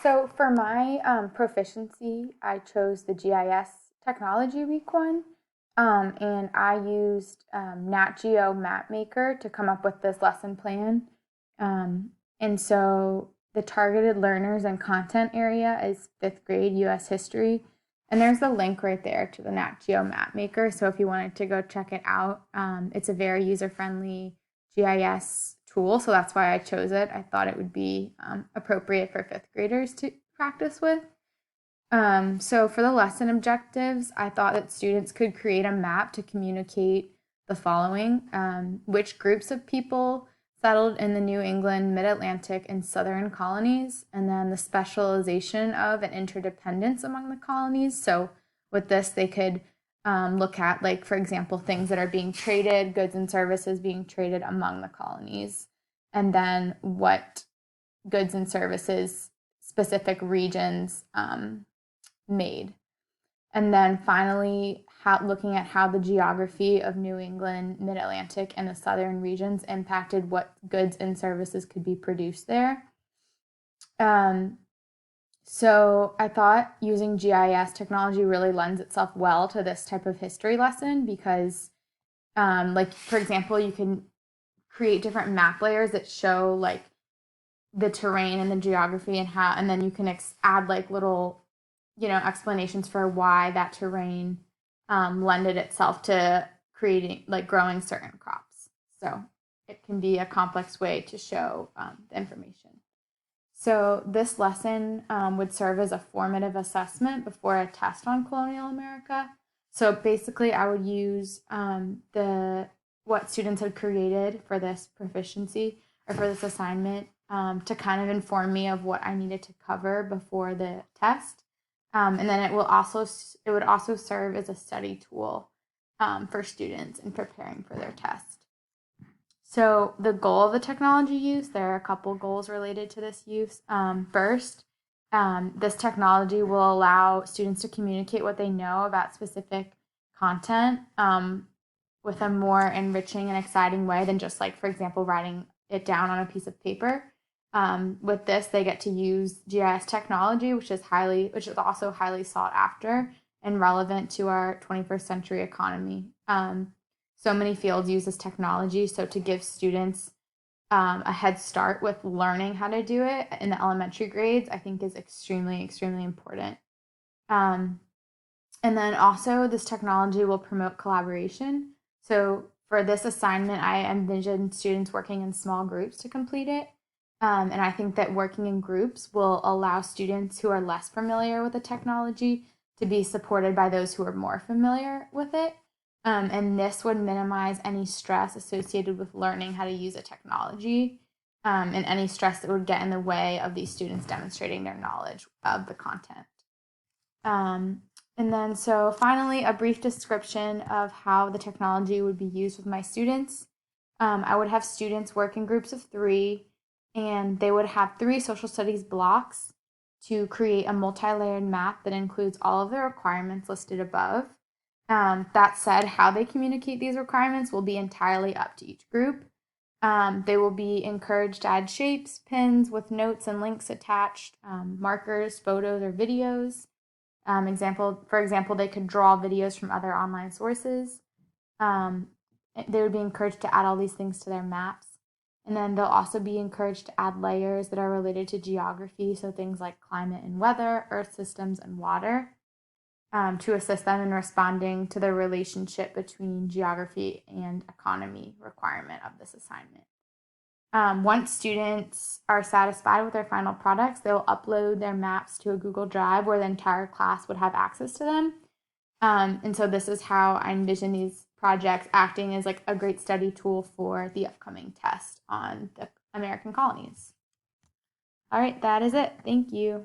So for my proficiency, I chose the GIS Technology Week one, and I used Nat Geo MapMaker to come up with this lesson plan. And so the targeted learners and content area is fifth grade U.S. history. And there's the link right there to the Nat Geo MapMaker. So if you wanted to go check it out, it's a very user friendly GIS tool. So that's why I chose it. I thought it would be appropriate for fifth graders to practice with. So for the lesson objectives, I thought that students could create a map to communicate the following: which groups of people settled in the New England, Mid Atlantic, and Southern colonies, and then the specialization of and interdependence among the colonies. So with this, they could look at, like, for example, things that are being traded, goods and services being traded among the colonies, and then what goods and services specific regions made. And then finally, looking at how the geography of New England, Mid Atlantic, and the southern regions impacted what goods and services could be produced there. So I thought using GIS technology really lends itself well to this type of history lesson because, like, for example, you can create different map layers that show like the terrain and the geography and how, and then you can add like little, explanations for why that terrain lended itself to creating, like, growing certain crops. So it can be a complex way to show the information. So this lesson would serve as a formative assessment before a test on colonial America. So basically, I would use the what students had created for this proficiency or for this assignment to kind of inform me of what I needed to cover before the test. And then it would also serve as a study tool for students in preparing for their test. So the goal of the technology use, there are a couple goals related to this use. First, this technology will allow students to communicate what they know about specific content with a more enriching and exciting way than just, like, for example, writing it down on a piece of paper. With this, they get to use GIS technology, which is also highly sought after and relevant to our 21st century economy. So many fields use this technology, so to give students a head start with learning how to do it in the elementary grades, I think is extremely, extremely important. And then also, this technology will promote collaboration. So for this assignment, I envision students working in small groups to complete it. And I think that working in groups will allow students who are less familiar with the technology to be supported by those who are more familiar with it. And this would minimize any stress associated with learning how to use a technology, and any stress that would get in the way of these students demonstrating their knowledge of the content. And then, so finally, a brief description of how the technology would be used with my students. I would have students work in groups of 3, and they would have 3 social studies blocks to create a multi-layered map that includes all of the requirements listed above. That said, how they communicate these requirements will be entirely up to each group. They will be encouraged to add shapes, pins with notes and links attached, markers, photos, or videos. For example, they could draw videos from other online sources. They would be encouraged to add all these things to their maps. And then they'll also be encouraged to add layers that are related to geography, so things like climate and weather, earth systems, and water, to assist them in responding to the relationship between geography and economy requirement of this assignment. Once students are satisfied with their final products, they'll upload their maps to a Google Drive where the entire class would have access to them. And so this is how I envision these projects acting as, like, a great study tool for the upcoming test on the American colonies. All right, that is it. Thank you.